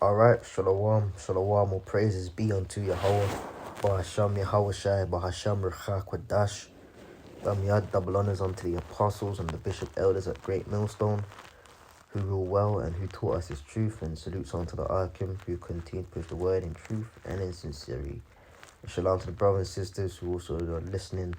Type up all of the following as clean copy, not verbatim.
Alright, Shalom, Shalom, all praises be unto Yahweh, Bahasham Yahweh Shai, Bahasham Ruchak Wadash, Yad double honors unto the apostles and the bishop elders at Great Millstone, who rule well and who taught us his truth, and salutes unto the Archim, who continued with the word in truth and in sincerity. And shalom to the brothers and sisters who also are listening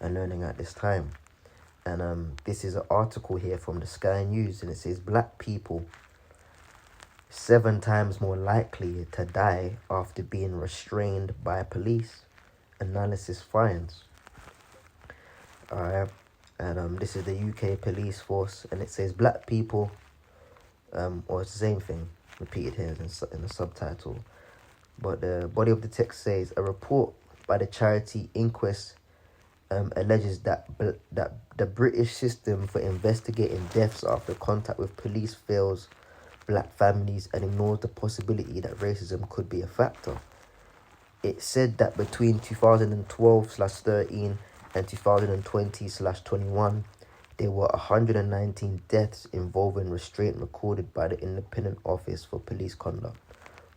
and learning at this time. And this is an article here from the Sky News, and it says black people 7 times more likely to die after being restrained by police, analysis finds. Alright, and this is the UK police force, and it says black people, or it's the same thing repeated here in the subtitle, but the body of the text says a report by the charity Inquest alleges that the British system for investigating deaths after contact with police fails black families and ignores the possibility that racism could be a factor. It said that between 2012/13 and 2020/21, there were 119 deaths involving restraint recorded by the Independent Office for Police Conduct.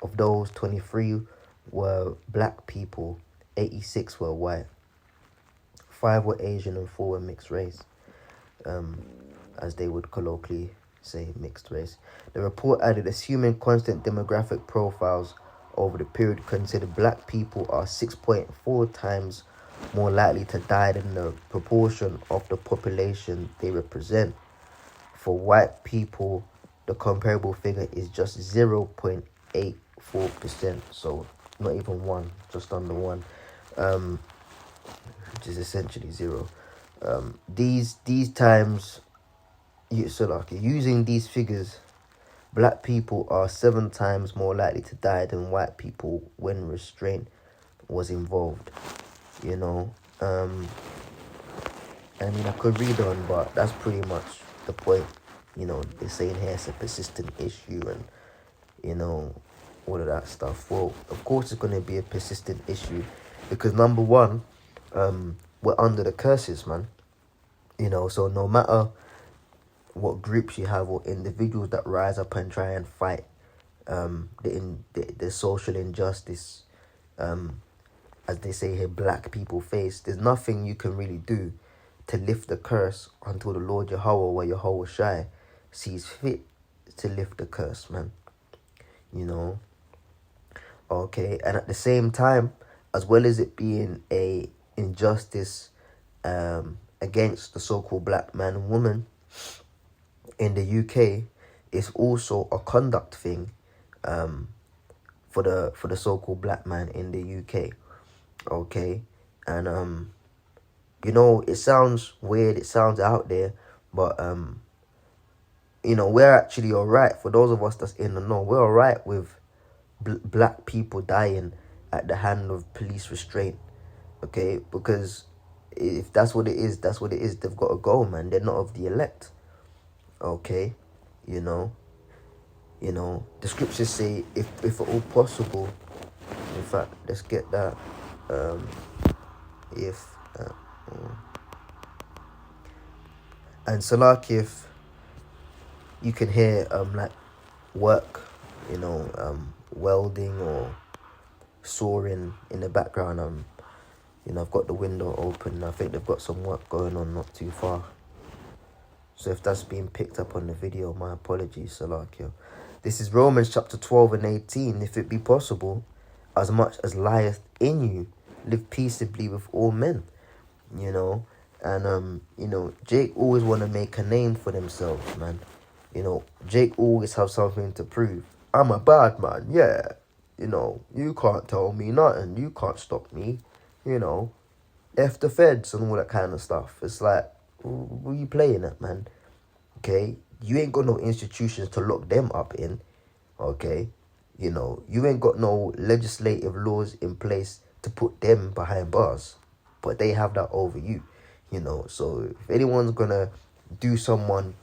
Of those, 23 were black people, 86 were white, 5 were Asian, and 4 were mixed race, as they would colloquially say, mixed race. The report added, assuming constant demographic profiles over the period considered, black people are 6.4 times more likely to die than the proportion of the population they represent. For white people, the comparable figure is just 0.84%, so not even 1, just under 1, which is essentially 0. These times, using these figures, black people are 7 times more likely to die than white people when restraint was involved. I mean, I could read on, but that's pretty much the point. They're saying here it's a persistent issue and, all of that stuff. Well, of course it's going to be a persistent issue because, number one, we're under the curses, man. So no matter what groups you have or individuals that rise up and try and fight the social injustice, as they say here, black people face, there's nothing you can really do to lift the curse until the Lord Yahweh or Yahweh Shai sees fit to lift the curse, man. Okay, and at the same time, as well as it being a injustice against the so-called black man and woman in the UK, it's also a conduct thing for the so-called black man in the UK. Okay, and it sounds weird, it sounds out there, but we're actually alright. For those of us that's in the know, we're alright with black people dying at the hand of police restraint. Okay, because if that's what it is, that's what it is. They've got to go, man. They're not of the elect. Okay, the scriptures say, if at all possible, in fact, let's get that, and Salak, if you can hear like work, welding or sawing in the background, I've got the window open. I think they've got some work going on not too far. So if that's being picked up on the video, my apologies, Salakio. This is Romans chapter 12 and 18. If it be possible, as much as lieth in you, live peaceably with all men. And Jake always want to make a name for themselves, man. Jake always have something to prove. I'm a bad man, yeah. You can't tell me nothing. You can't stop me. F the feds and all that kind of stuff. It's like, who are you playing at, man? Okay, you ain't got no institutions to lock them up in. Okay, you ain't got no legislative laws in place to put them behind bars, but they have that over you. So if anyone's gonna do someone,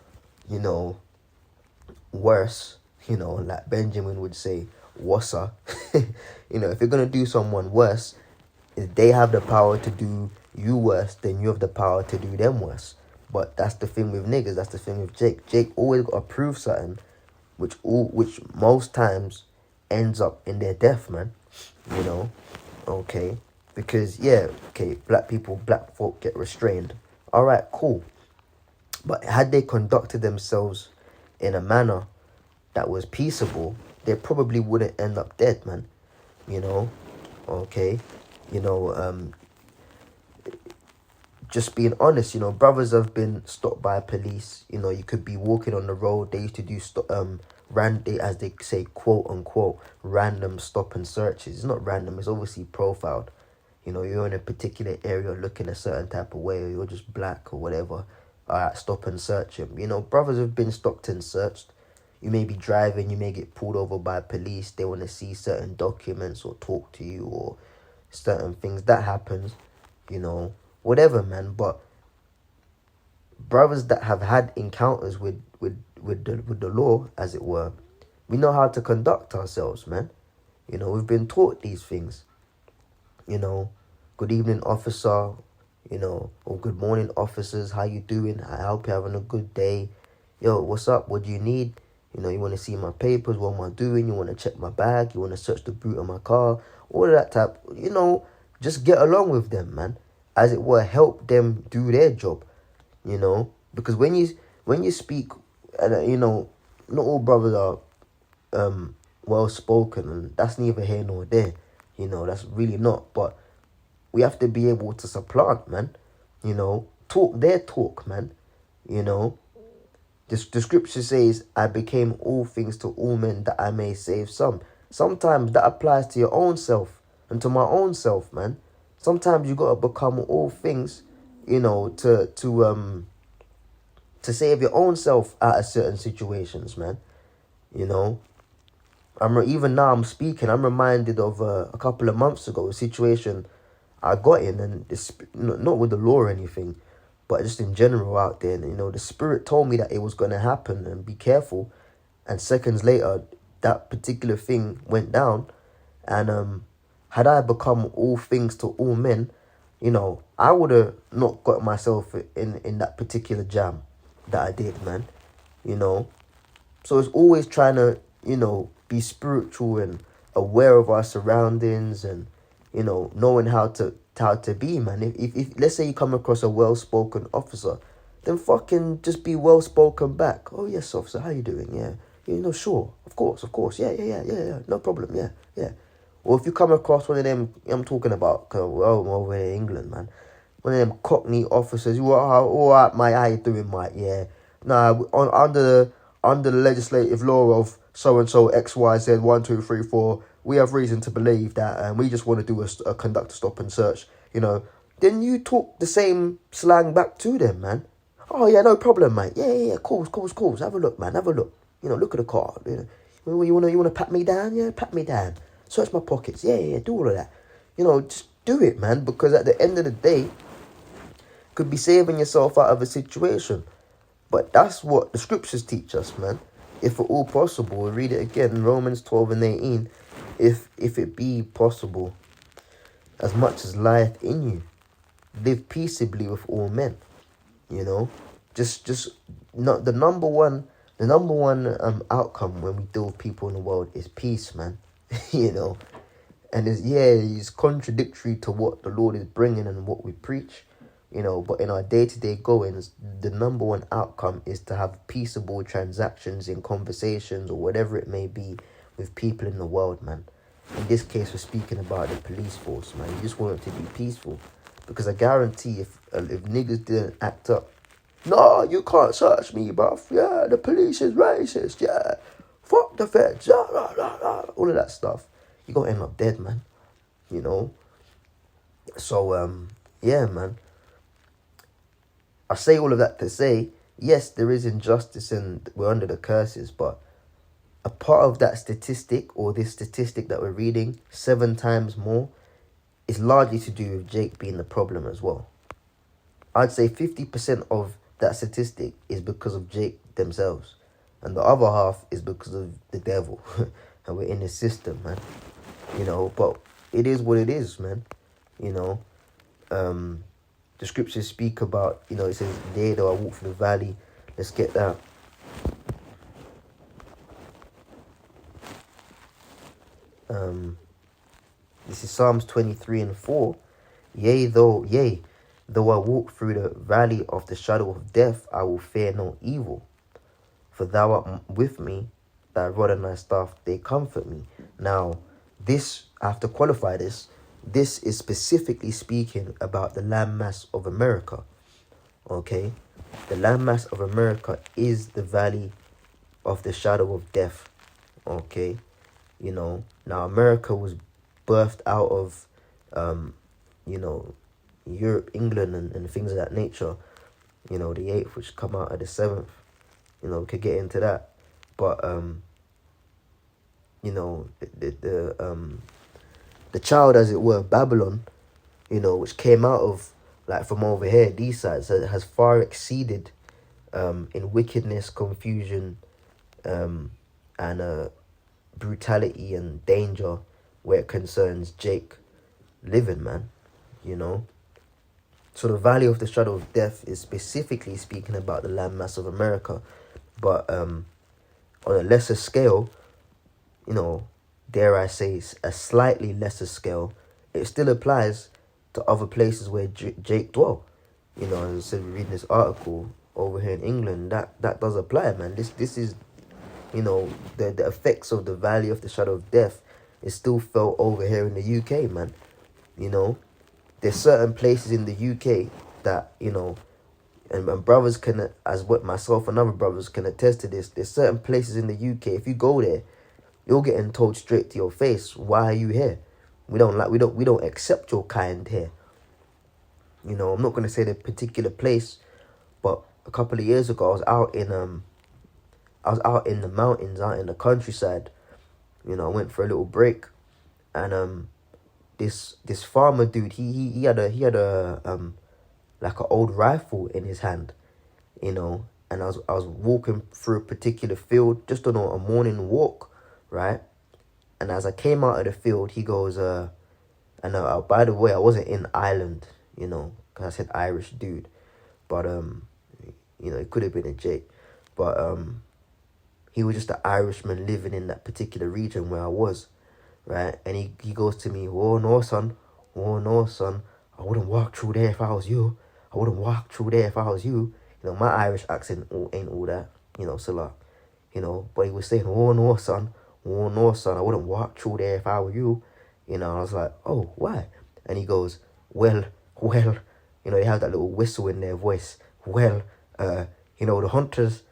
worse, like Benjamin would say, wassa, if you're gonna do someone worse, if they have the power to do you worse, then you have the power to do them worse. But that's the thing with niggas. That's the thing with Jake. Jake always got to prove something, which most times ends up in their death, man. You know, okay, because yeah, okay, black folk get restrained. All right, cool. But had they conducted themselves in a manner that was peaceable, they probably wouldn't end up dead, man. You know, okay, you know, just being honest, you know, brothers have been stopped by police. You know, you could be walking on the road. They used to do as they say, quote unquote, random stop and searches. It's not random. It's obviously profiled. You know, you're in a particular area looking a certain type of way, or you're just black or whatever. All right, stop and search him. You know, brothers have been stopped and searched. You may be driving, you may get pulled over by police. They want to see certain documents or talk to you or certain things. That happens, you know, whatever, man. But brothers that have had encounters with the law, as it were, we know how to conduct ourselves, man. You know, we've been taught these things. You know, good evening, officer. You know, or good morning, officers. How you doing? I hope you're having a good day. Yo, what's up? What do you need? You know, you want to see my papers? What am I doing? You want to check my bag? You want to search the boot of my car? All of that type. You know, just get along with them, man. As it were, help them do their job. You know, because when you speak, and you know, not all brothers are well spoken, and that's neither here nor there. You know, that's really not. But we have to be able to supplant, man. You know, talk their talk, man. You know, the scripture says, I became all things to all men that I may save some. Sometimes that applies to your own self and to my own self, man. Sometimes you got to become all things, you know, to save your own self out of certain situations, man. You know, even now I'm speaking, I'm reminded of a couple of months ago, a situation I got in, and it's not with the law or anything, but just in general out there. And, you know, the Spirit told me that it was going to happen and be careful. And seconds later, that particular thing went down. And had I become all things to all men, you know, I would have not got myself in that particular jam that I did, man. You know, so it's always trying to, you know, be spiritual and aware of our surroundings, and, you know, knowing how to be, man. If let's say you come across a well-spoken officer, then fucking just be well-spoken back. Oh yes, officer, how you doing? Yeah, you know, sure, of course, yeah, no problem, yeah. Or if you come across one of them, I'm talking about, well, I'm over in England, man, one of them Cockney officers, all right, mate, how you doing, mate? Yeah, nah, under the legislative law of so and so XYZ 1 2 3 4, we have reason to believe that, and we just want to do a conduct a stop and search. You know, then you talk the same slang back to them, man. Oh yeah, no problem, mate. Yeah, cool. Have a look, man. Have a look. You know, look at the car. You know, you wanna pat me down? Yeah, pat me down. Search my pockets. Yeah, do all of that. You know, just do it, man. Because at the end of the day, could be saving yourself out of a situation. But that's what the scriptures teach us, man. If at all possible, we'll read it again, Romans 12 and 18. If it be possible, as much as lieth in you, live peaceably with all men. You know, just not the number one outcome when we deal with people in the world is peace, man. You know, and it's contradictory to what the Lord is bringing and what we preach. You know, but in our day-to-day goings, the number one outcome is to have peaceable transactions in conversations or whatever it may be with people in the world, man. In this case, we're speaking about the police force, man. You just want it to be peaceful. Because I guarantee if niggas didn't act up, no, you can't search me, bruv. Yeah, the police is racist. Yeah, fuck the feds. Yeah, all of that stuff. You're going to end up dead, man. You know? So, yeah, man. I say all of that to say, yes, there is injustice and we're under the curses, but a part of that statistic, or this statistic that we're reading, 7 times more, is largely to do with Jake being the problem as well. I'd say 50% of that statistic is because of Jake themselves, and the other half is because of the devil. And we're in the system, man. You know, but it is what it is, man. You know, the scriptures speak about, you know, it says, "Yea, though I walk through the valley." Let's get that. This is Psalms 23:4. Yea, though I walk through the valley of the shadow of death, I will fear no evil. For thou art with me, thy rod and thy staff, they comfort me. Now, this, I have to qualify this. This is specifically speaking about the landmass of America. Okay? The landmass of America is the valley of the shadow of death. Okay? Now America was birthed out of, Europe, England, and things of that nature. The 8th, which come out of the 7th. We could get into that. But, the child, as it were, Babylon, which came out of, like, from over here, these sides, has far exceeded in wickedness, confusion, and brutality and danger where it concerns Jake living, man. So the valley of the shadow of death is specifically speaking about the landmass of America. But on a lesser scale, dare I say, a slightly lesser scale, it still applies to other places where Jake dwell. As I said, we're reading this article over here in England, that does apply, man. This is, the effects of the valley of the shadow of death is still felt over here in the UK, man. There's certain places in the UK that, and brothers can, as what myself and other brothers can attest to this, there's certain places in the UK, if you go there, you're getting told straight to your face, why are you here? We don't accept your kind here. I'm not gonna say the particular place, but a couple of years ago I was out in the mountains, out in the countryside. I went for a little break, and this farmer dude, he had a like an old rifle in his hand, and I was walking through a particular field, just on a morning walk, right? And as I came out of the field, he goes, and by the way, I wasn't in Ireland, because I said Irish dude, but it could have been a Jake, but he was just an Irishman living in that particular region where I was, right? And he goes to me, oh no son, I wouldn't walk through there if I was you. I wouldn't walk through there if I was you. My Irish accent ain't all that, Salah. But he was saying, oh no son, I wouldn't walk through there if I were you. I was like, oh, why? And he goes, well, they have that little whistle in their voice. Well, the hunters,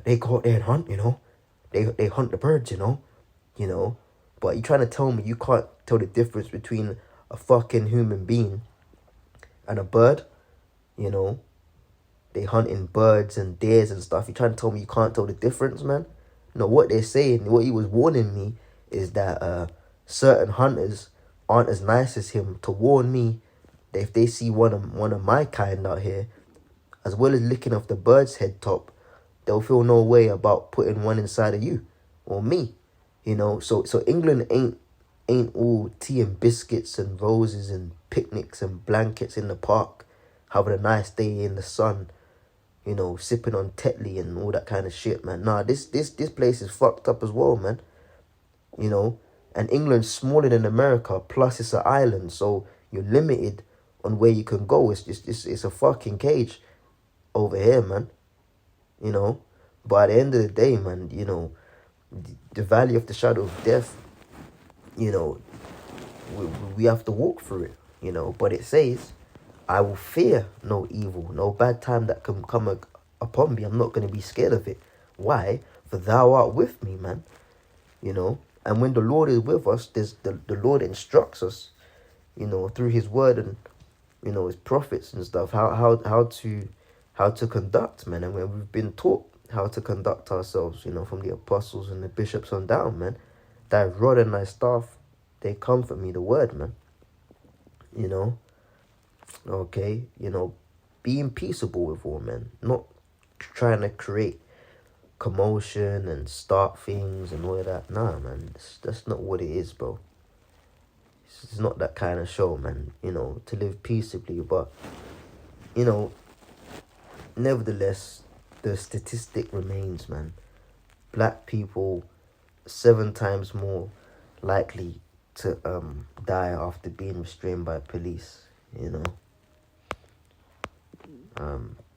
they go out there and hunt, they hunt the birds, but you're trying to tell me you can't tell the difference between a fucking human being and a bird, they hunting birds and deers and stuff. You're trying to tell me you can't tell the difference, man? What they're saying, what he was warning me is that certain hunters aren't as nice as him, to warn me that if they see one of my kind out here, as well as licking off the bird's head top, they'll feel no way about putting one inside of you or me. So England ain't all tea and biscuits and roses and picnics and blankets in the park, having a nice day in the sun, sipping on Tetley and all that kind of shit, man. Nah, this place is fucked up as well, man. And England's smaller than America, plus it's an island, so you're limited on where you can go. It's a fucking cage over here, man. But at the end of the day, man, the valley of the shadow of death, we have to walk through it, but it says, I will fear no evil, no bad time that can come upon me. I'm not going to be scared of it. Why? For thou art with me, man. And when the Lord is with us, the Lord instructs us, through his word and, his prophets and stuff, how to conduct, man. And when we've been taught how to conduct ourselves, from the apostles and the bishops on down, man. Thy rod and thy staff, they comfort me, the word, man. Okay, being peaceable with all men, not trying to create commotion and start things and all of that. Nah, man, that's not what it is, bro. It's not that kind of show, man, to live peaceably. But, nevertheless, the statistic remains, man. Black people 7 times more likely to die after being restrained by police. You know,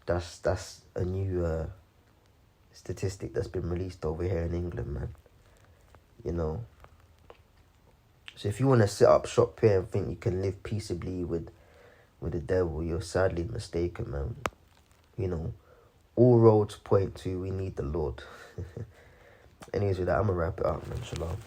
that's a new statistic that's been released over here in England, man. You know, so if you want to set up shop here and think you can live peaceably with the devil, you're sadly mistaken, man. You know, all roads point to we need the Lord. Anyways, with that, I'm gonna wrap it up, man. Shalom.